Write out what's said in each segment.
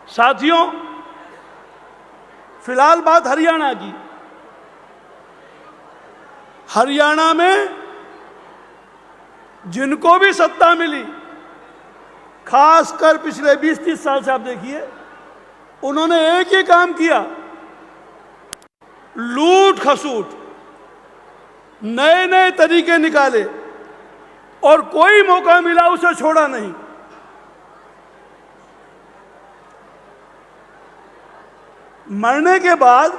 साथियों, फिलहाल बात हरियाणा की। हरियाणा में जिनको भी सत्ता मिली, खासकर पिछले 20-30 साल से आप देखिए, उन्होंने एक ही काम किया, लूट खसूट, नए नए तरीके निकाले और कोई मौका मिला उसे छोड़ा नहीं। मरने के बाद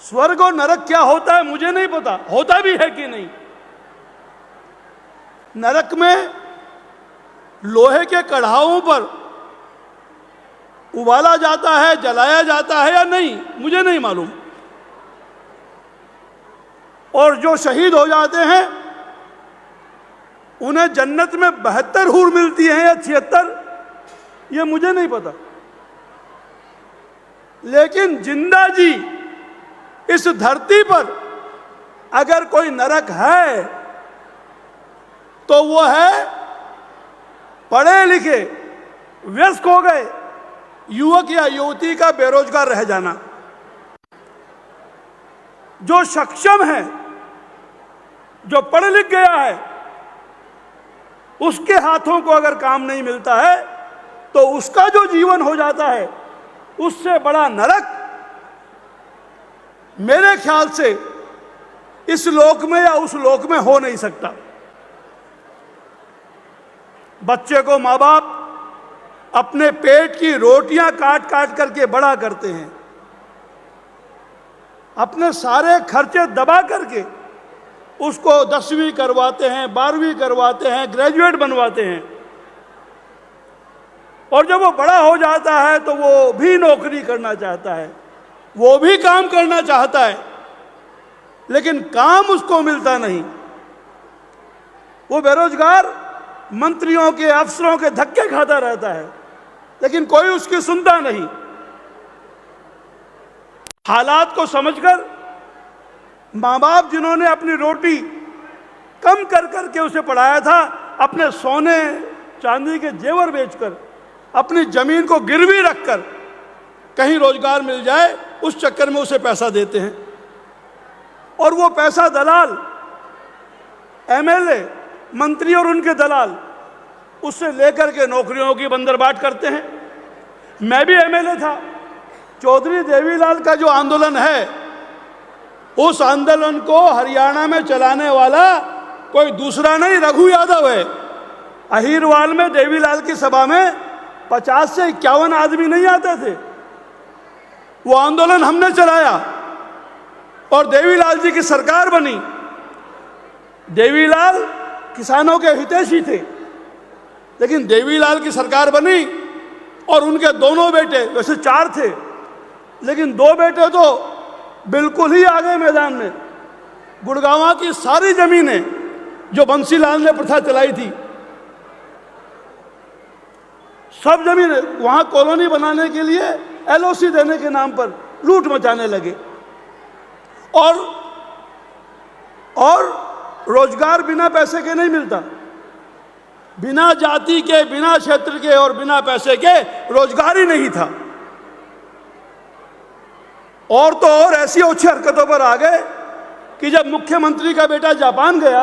स्वर्ग और नरक क्या होता है मुझे नहीं पता, होता भी है कि नहीं। नरक में लोहे के कढ़ाओं पर उबाला जाता है, जलाया जाता है या नहीं, मुझे नहीं मालूम। और जो शहीद हो जाते हैं उन्हें जन्नत में 72 हूर मिलती हैं या 76, ये मुझे नहीं पता। लेकिन जिंदा जी इस धरती पर अगर कोई नरक है तो वो है पढ़े लिखे व्यस्क हो गए युवक या युवती का बेरोजगार रह जाना। जो सक्षम है, जो पढ़ लिख गया है, उसके हाथों को अगर काम नहीं मिलता है तो उसका जो जीवन हो जाता है, उससे बड़ा नरक मेरे ख्याल से इस लोक में या उस लोक में हो नहीं सकता। बच्चे को माँ बाप अपने पेट की रोटियां काट काट करके बड़ा करते हैं, अपने सारे खर्चे दबा करके उसको 10वीं करवाते हैं, 12वीं करवाते हैं, ग्रेजुएट बनवाते हैं। और जब वो बड़ा हो जाता है तो वो भी नौकरी करना चाहता है, वो भी काम करना चाहता है, लेकिन काम उसको मिलता नहीं। वो बेरोजगार मंत्रियों के, अफसरों के धक्के खाता रहता है, लेकिन कोई उसकी सुनता नहीं। हालात को समझकर माँ बाप जिन्होंने अपनी रोटी कम कर करके उसे पढ़ाया था, अपने सोने चांदी के जेवर बेचकर, अपनी जमीन को गिरवी रखकर कहीं रोजगार मिल जाए उस चक्कर में उसे पैसा देते हैं। और वो पैसा दलाल, एमएलए, मंत्री और उनके दलाल उससे लेकर के नौकरियों की बंदरबाट करते हैं। मैं भी एमएलए था। चौधरी देवीलाल का जो आंदोलन है, उस आंदोलन को हरियाणा में चलाने वाला कोई दूसरा नहीं, रघु यादव है। अहीरवाल में देवीलाल की सभा में 50 से 51 आदमी नहीं आते थे। वो आंदोलन हमने चलाया और देवीलाल जी की सरकार बनी। देवीलाल किसानों के हितैषी थे, लेकिन देवीलाल की सरकार बनी और उनके दोनों बेटे, वैसे 4 थे, लेकिन 2 बेटे तो बिल्कुल ही आगे मैदान में। गुड़गांव की सारी जमीनें जो बंसीलाल ने प्रथा चलाई थी, सब जमीनें वहां कॉलोनी बनाने के लिए एलओसी देने के नाम पर लूट मचाने लगे। और रोजगार बिना पैसे के नहीं मिलता। बिना जाति के, बिना क्षेत्र के और बिना पैसे के रोजगार ही नहीं था। और तो और ऐसी ओछी हरकतों पर आ गए कि जब मुख्यमंत्री का बेटा जापान गया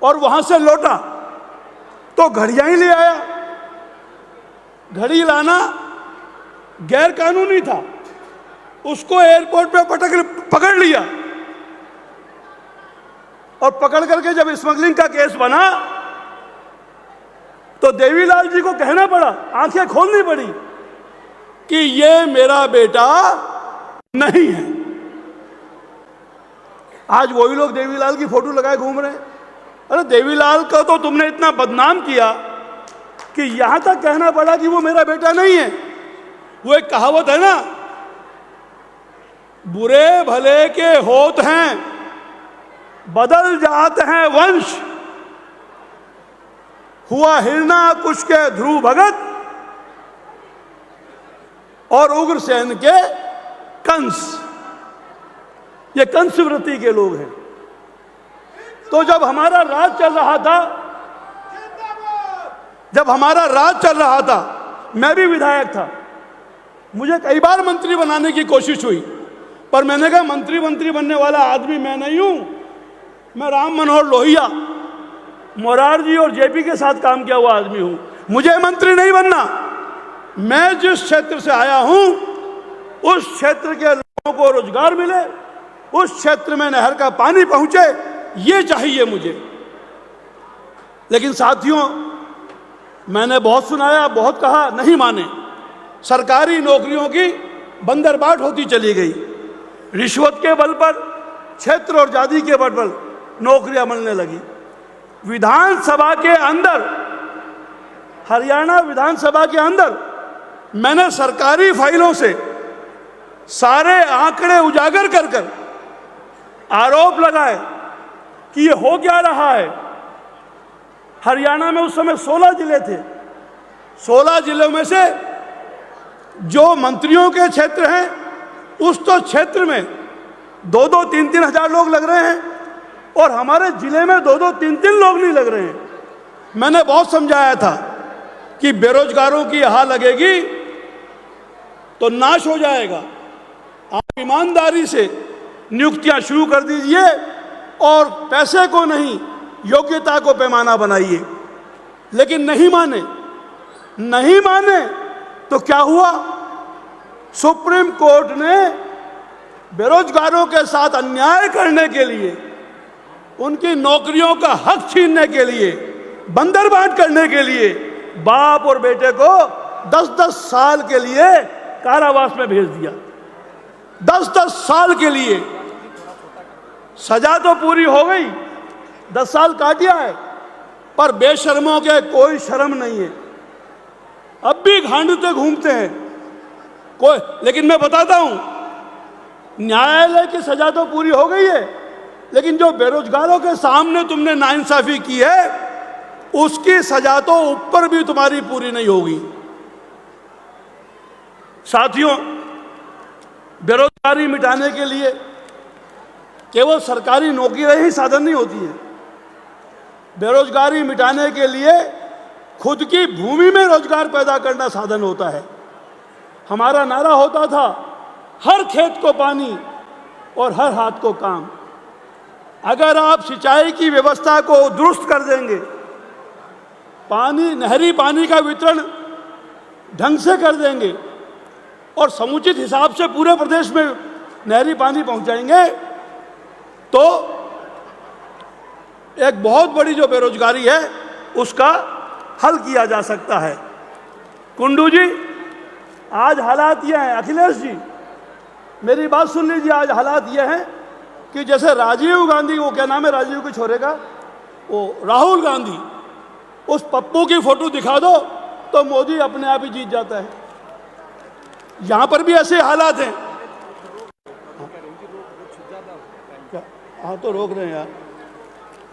और वहां से लौटा तो घड़ियां ही ले आया। घड़ी लाना गैर कानूनी था, उसको एयरपोर्ट पे पकड़ लिया और पकड़ करके जब स्मगलिंग का केस बना तो देवीलाल जी को कहना पड़ा, आंखें खोलनी पड़ी कि ये मेरा बेटा नहीं है। आज वही लोग देवीलाल की फोटो लगाए घूम रहे हैं। अरे देवीलाल को तो तुमने इतना बदनाम किया कि यहां तक कहना पड़ा कि वो मेरा बेटा नहीं है। वो एक कहावत है ना, बुरे भले के होत हैं, बदल जाते हैं वंश। हुआ हिरणाकुश के ध्रुव भगत और उग्रसेन के कंस। ये कंस वृत्ति के लोग हैं। तो जब हमारा राज चल रहा था, मैं भी विधायक था, मुझे कई बार मंत्री बनाने की कोशिश हुई, पर मैंने कहा मंत्री बनने वाला आदमी मैं नहीं हूं। मैं राम मनोहर लोहिया, मोरारजी और जेपी के साथ काम किया हुआ आदमी हूं, मुझे मंत्री नहीं बनना। मैं जिस क्षेत्र से आया हूं उस क्षेत्र के लोगों को रोजगार मिले, उस क्षेत्र में नहर का पानी पहुंचे, ये चाहिए मुझे। लेकिन साथियों, मैंने बहुत सुनाया, बहुत कहा, नहीं माने। सरकारी नौकरियों की बंदरबाट होती चली गई, रिश्वत के बल पर, क्षेत्र और जाति के बल पर नौकरियां मिलने लगी। विधानसभा के अंदर, हरियाणा विधानसभा के अंदर मैंने सरकारी फाइलों से सारे आंकड़े उजागर कर कर आरोप लगाए कि ये हो क्या रहा है। हरियाणा में उस समय 16 जिले थे, 16 जिलों में से जो मंत्रियों के क्षेत्र हैं उस तो क्षेत्र में 2-2, 3-3 हजार लोग लग रहे हैं, और हमारे जिले में 2-2, 3-3 लोग नहीं लग रहे हैं। मैंने बहुत समझाया था कि बेरोजगारों की यहाँ लगेगी तो नाश हो जाएगा, आप ईमानदारी से नियुक्तियां शुरू कर दीजिए और पैसे को नहीं, योग्यता को पैमाना बनाइए। लेकिन नहीं माने, नहीं माने तो क्या हुआ? सुप्रीम कोर्ट ने बेरोजगारों के साथ अन्याय करने के लिए, उनकी नौकरियों का हक छीनने के लिए, बंदरबाट करने के लिए बाप और बेटे को 10-10 साल के लिए कारावास में भेज दिया। 10-10 साल के लिए। सजा तो पूरी हो गई, 10 साल काटिया है, पर बेशर्मों के कोई शर्म नहीं है, अब भी घांडते घूमते हैं कोई। लेकिन मैं बताता हूं, न्यायालय की सजा तो पूरी हो गई है, लेकिन जो बेरोजगारों के सामने तुमने नाइंसाफी की है उसकी सजा तो ऊपर भी तुम्हारी पूरी नहीं होगी। साथियों, बेरोजगारी मिटाने के लिए केवल सरकारी नौकरियां ही साधन नहीं होती है। बेरोजगारी मिटाने के लिए खुद की भूमि में रोजगार पैदा करना साधन होता है। हमारा नारा होता था, हर खेत को पानी और हर हाथ को काम। अगर आप सिंचाई की व्यवस्था को दुरुस्त कर देंगे, पानी, नहरी पानी का वितरण ढंग से कर देंगे और समुचित हिसाब से पूरे प्रदेश में नहरी पानी पहुंचाएंगे, तो एक बहुत बड़ी जो बेरोजगारी है उसका हल किया जा सकता है। कुंडू जी, आज हालात ये हैं, अखिलेश जी मेरी बात सुन लीजिए, आज हालात ये हैं कि जैसे राजीव गांधी, वो क्या नाम है राजीव के छोरे का, वो राहुल गांधी, उस पप्पू की फोटो दिखा दो तो मोदी अपने आप ही जीत जाता है। यहां पर भी ऐसे हालात हैं। हाँ तो रोक रहे हैं यार।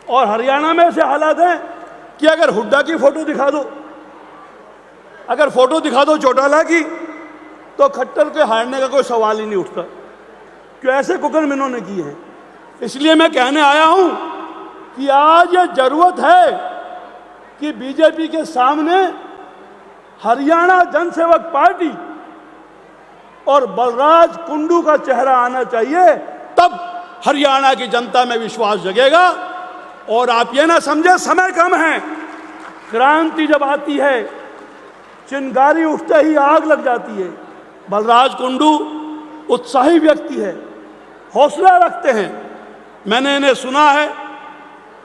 और हरियाणा में ऐसे हालात हैं कि अगर हुड्डा की फोटो दिखा दो, अगर फोटो दिखा दो चौटाला की, तो खट्टर के हारने का कोई सवाल ही नहीं उठता। क्यों? ऐसे कुकर्म इन्होंने किए हैं। इसलिए मैं कहने आया हूं कि आज ये जरूरत है कि बीजेपी के सामने हरियाणा जनसेवक पार्टी और बलराज कुंडू का चेहरा आना चाहिए, तब हरियाणा की जनता में विश्वास जगेगा। और आप ये ना समझे समय कम है, क्रांति जब आती है चिंगारी उठते ही आग लग जाती है। बलराज कुंडू उत्साही व्यक्ति है, हौसला रखते हैं। मैंने इन्हें सुना है,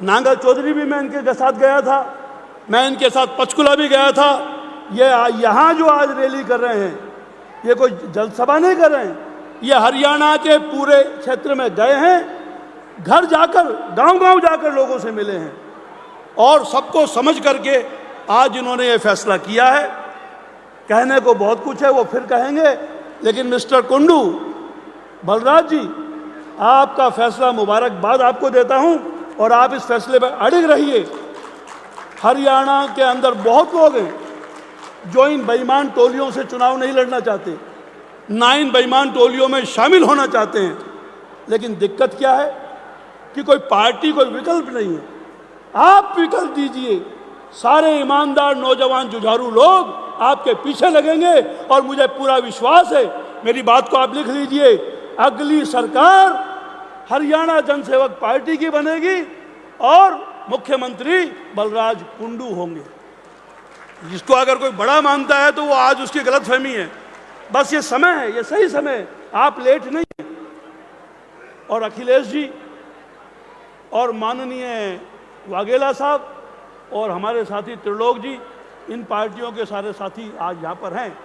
नांगल चौधरी भी मैं इनके साथ गया था, मैं इनके साथ पंचकुला भी गया था। ये यहाँ जो आज रैली कर रहे हैं, ये कोई जनसभा नहीं कर रहे हैं, ये हरियाणा के पूरे क्षेत्र में गए हैं, घर जाकर, गांव-गांव जाकर लोगों से मिले हैं और सबको समझ करके आज इन्होंने ये फैसला किया है। कहने को बहुत कुछ है, वो फिर कहेंगे, लेकिन मिस्टर कुंडू, बलराज जी, आपका फैसला मुबारकबाद आपको देता हूं और आप इस फैसले पर अड़िग रहिए। हरियाणा के अंदर बहुत लोग हैं जो इन बेईमान टोलियों से चुनाव नहीं लड़ना चाहते, ना इन बेईमान टोलियों में शामिल होना चाहते हैं। लेकिन दिक्कत क्या है कि कोई पार्टी, कोई विकल्प नहीं है। आप विकल्प दीजिए, सारे ईमानदार नौजवान जुझारू लोग आपके पीछे लगेंगे और मुझे पूरा विश्वास है, मेरी बात को आप लिख लीजिए, अगली सरकार हरियाणा जनसेवक पार्टी की बनेगी और मुख्यमंत्री बलराज कुंडू होंगे। जिसको अगर कोई बड़ा मानता है तो वो आज उसकी गलतफहमी है। बस ये समय है, ये सही समय है, आप लेट नहीं है। और अखिलेश जी और माननीय वाघेला साहब और हमारे साथी त्रिलोक जी, इन पार्टियों के सारे साथी आज यहाँ पर हैं,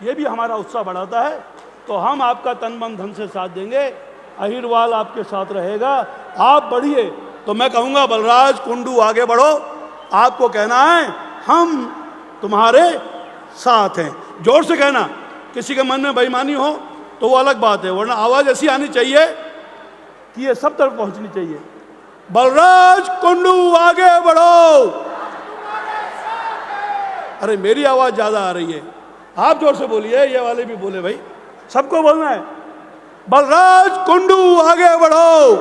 ये भी हमारा उत्साह बढ़ाता है। तो हम आपका तन मन धन से साथ देंगे, अहिरवाल आपके साथ रहेगा, आप बढ़िए। तो मैं कहूँगा बलराज कुंडू आगे बढ़ो, आपको कहना है हम तुम्हारे साथ हैं, जोर से कहना। किसी के मन में बेईमानी हो तो वो अलग बात है, वरना आवाज़ ऐसी आनी चाहिए कि ये सब तरफ पहुँचनी चाहिए। बलराज कुंडू आगे बढ़ो। अरे मेरी आवाज़ ज़्यादा आ रही है, आप जोर से बोलिए, ये वाले भी बोले भाई, सबको बोलना है। बलराज कुंडू आगे बढ़ो,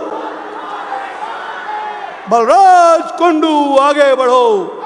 बलराज कुंडू आगे बढ़ो।